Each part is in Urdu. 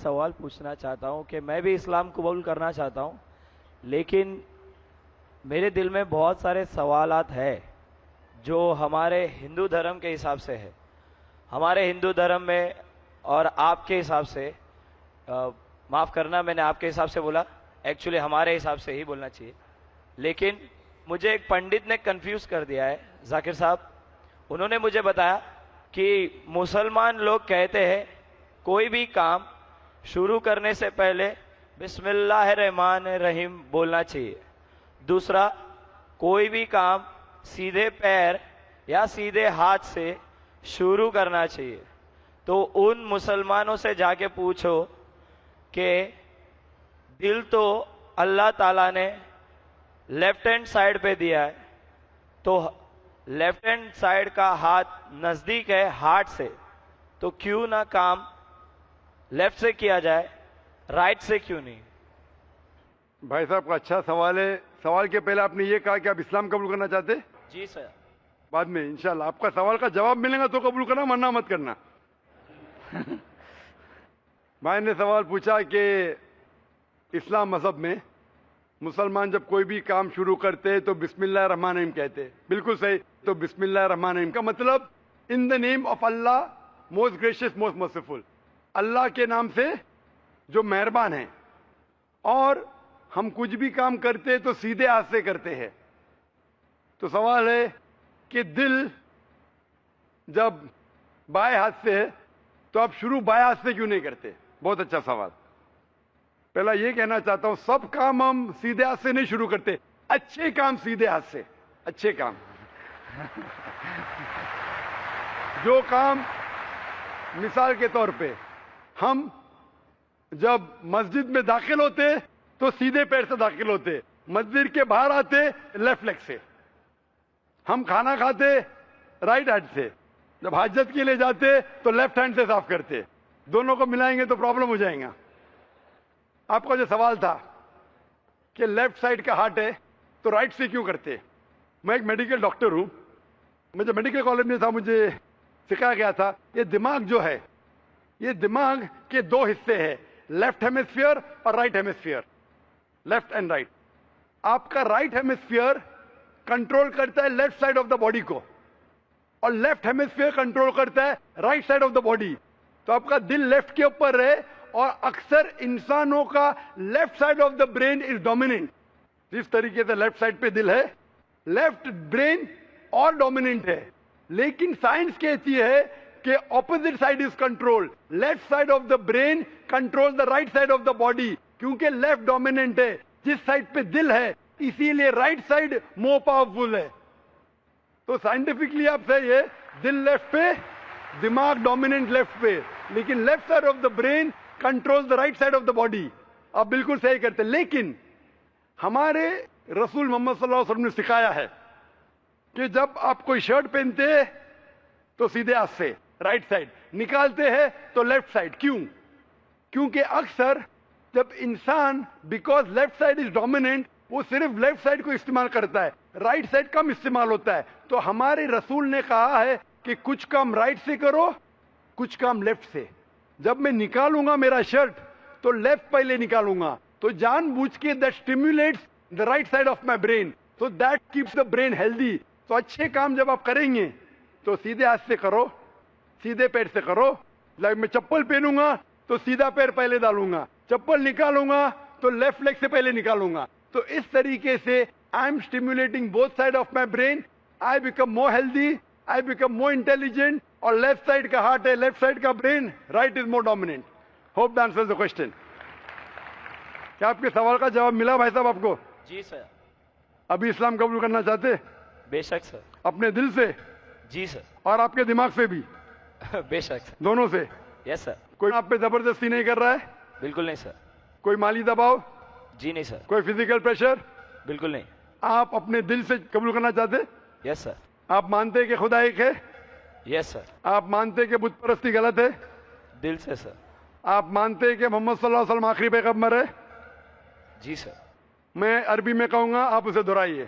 سوال پوچھنا چاہتا ہوں کہ میں بھی اسلام قبول کرنا چاہتا ہوں، لیکن میرے دل میں بہت سارے سوالات ہیں جو ہمارے ہندو دھرم کے حساب سے ہے. ہمارے ہندو دھرم میں اور آپ کے حساب سے، معاف کرنا میں نے آپ کے حساب سے بولا، ایکچولی ہمارے حساب سے ہی بولنا چاہیے، لیکن مجھے ایک پنڈت نے کنفیوز کر دیا ہے، ذاکر صاحب. انہوں نے مجھے بتایا کہ مسلمان لوگ کہتے ہیں کوئی بھی کام شروع کرنے سے پہلے بسم اللہ الرحمن الرحیم بولنا چاہیے. دوسرا، کوئی بھی کام سیدھے پیر یا سیدھے ہاتھ سے شروع کرنا چاہیے. تو ان مسلمانوں سے جا کے پوچھو کہ دل تو اللہ تعالیٰ نے لیفٹ ہینڈ سائڈ پہ دیا ہے، تو لیفٹ ہینڈ سائڈ کا ہاتھ نزدیک ہے ہارٹ سے، تو کیوں نہ کام لیفٹ سے کیا جائے، رائٹ سے کیوں نہیں؟ بھائی صاحب کا اچھا سوال ہے. سوال کے پہلے آپ نے یہ کہا کہ آپ اسلام قبول کرنا چاہتے؟ جی سر. بعد میں انشاءاللہ آپ کا سوال کا جواب ملے گا تو قبول کرنا، ورنہ مت کرنا. میں نے سوال پوچھا کہ اسلام مذہب میں مسلمان جب کوئی بھی کام شروع کرتے تو بسم اللہ الرحمن الرحیم کہتے. بالکل صحیح. تو بسم اللہ الرحمن الرحیم کا مطلب in the name of Allah most gracious most merciful, اللہ کے نام سے جو مہربان ہیں. اور ہم کچھ بھی کام کرتے تو سیدھے ہاتھ سے کرتے ہیں. تو سوال ہے کہ دل جب بائیں ہاتھ سے ہے تو آپ شروع بائیں ہاتھ سے کیوں نہیں کرتے؟ بہت اچھا سوال. پہلا یہ کہنا چاہتا ہوں سب کام ہم سیدھے ہاتھ سے نہیں شروع کرتے، اچھے کام سیدھے ہاتھ سے. اچھے کام جو کام مثال کے طور پہ ہم جب مسجد میں داخل ہوتے تو سیدھے پیر سے داخل ہوتے، مسجد کے باہر آتے لیفٹ لیگ سے. ہم کھانا کھاتے رائٹ ہینڈ سے، جب حاجت کے لیے جاتے تو لیفٹ ہینڈ سے صاف کرتے. دونوں کو ملائیں گے تو پرابلم ہو جائیں گا. آپ کا جو سوال تھا کہ لیفٹ سائڈ کا ہارٹ ہے تو رائٹ سے کیوں کرتے؟ میں ایک میڈیکل ڈاکٹر ہوں. مجھے میڈیکل کالج میں تھا، مجھے سکھایا گیا تھا یہ دماغ جو ہے، یہ دماغ کے دو حصے ہیں، لیفٹ ہیمسفیئر اور right hemisphere, left and right. آپ کا رائٹ ہیمسفیئر کنٹرول کرتا ہے left side of the body کو، اور لیفٹ ہیمسفیئر کنٹرول کرتا ہے right side of the body. تو آپ کا دل لیفٹ کے اوپر ہے، اور اکثر انسانوں کا left side of the brain is dominant. جس طریقے سے لیفٹ سائڈ پہ دل ہے، لیفٹ برین اور ڈومیننٹ ہے. لیکن سائنس کہتی ہے کہ opposite side is control, left side of the brain control the right side of the body, کیونکہ لیفٹ ڈومیننٹ ہے جس سائڈ پہ دل ہے، اسی لیے رائٹ سائڈ مور پاورفل ہے. تو سائنٹیفکلی آپ سے یہ دل لیفٹ پہ، دماغ ڈومیننٹ لیفٹ پہ، لیکن left side of the brain control the right side of the body. آپ بالکل صحیح کرتے. لیکن ہمارے رسول محمد صلی اللہ علیہ وسلم نے سکھایا ہے کہ جب آپ کوئی شرٹ پہنتے تو سیدھے ہاتھ سے رائٹ سائڈ، نکالتے ہیں تو لیفٹ سائڈ. کیوں؟ کیونکہ اکثر جب انسان because left side is dominant وہ صرف لیفٹ سائڈ کو استعمال کرتا ہے، رائٹ سائڈ کم استعمال ہوتا ہے. تو ہمارے رسول نے کہا ہے کہ کچھ کام رائٹ سے کرو، کچھ کام لیفٹ سے. جب میں نکالوں گا میرا شرٹ تو لیفٹ پہلے نکالوں گا، تو جان بوجھ کے that stimulates the right side of my brain, so that keeps the brain healthy. تو اچھے کام جب آپ کریں گے تو سیدھے ہاتھ سے کرو، سیدھے پیر سے کرو. لائک میں چپل پہنوں گا تو سیدھا پیر پہلے ڈالوں گا، چپل نکالوں گا تو لیفٹ لیگ سے پہلے نکالوں گا. تو اس طریقے سے I am stimulating both side of my brain, I become more healthy, I become more intelligent. اور لیفٹ سائڈ کا ہارٹ ہے، لیفٹ سائڈ کا brain, right is more dominant. Hope the answers the question. کیا آپ کے سوال کا جواب ملا بھائی صاحب آپ کو؟ جی سر. ابھی اسلام قبول کرنا چاہتے؟ بے شک سر. اپنے دل سے؟ جی سر. اور آپ کے دماغ سے بھی؟ بے شک سر. دونوں سے؟ یس سر. کوئی آپ پہ زبردستی نہیں کر رہا ہے؟ بالکل نہیں سر. کوئی مالی دباؤ؟ جی نہیں سر. کوئی فزیکل پریشر؟ بالکل نہیں. آپ اپنے دل سے قبول کرنا چاہتے؟ یس سر. آپ مانتے ہیں کہ خدا ایک ہے؟ یس سر. آپ مانتے ہیں کہ بت پرستی غلط ہے؟ دل سے سر. آپ مانتے ہیں کہ محمد صلی اللہ علیہ وسلم آخری پیغمبر ہے؟ جی سر. میں عربی میں کہوں گا، آپ اسے دہرائیے.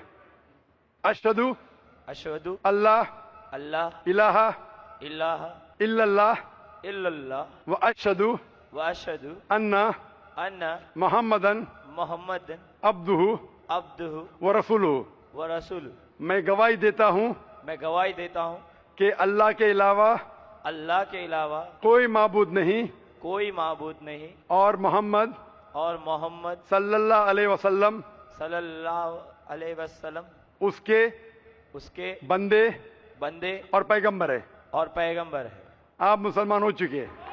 اشہدو اشہدو اللہ اللہ الہ الہ الا اللہ الا اللہ و اشہدو واشهد ان ان محمدن محمد عبدہ عبدہ ورسولہ. ورسولہ. میں گواہی دیتا ہوں میں گواہی دیتا ہوں کہ اللہ کے علاوہ اللہ کے علاوہ کوئی معبود نہیں کوئی معبود نہیں اور محمد اور محمد صلی اللہ علیہ وسلم صلی اللہ علیہ وسلم اس کے اس کے بندے بندے اور پیغمبر ہے. اور پیغمبر ہے. آپ مسلمان ہو چکے ہیں.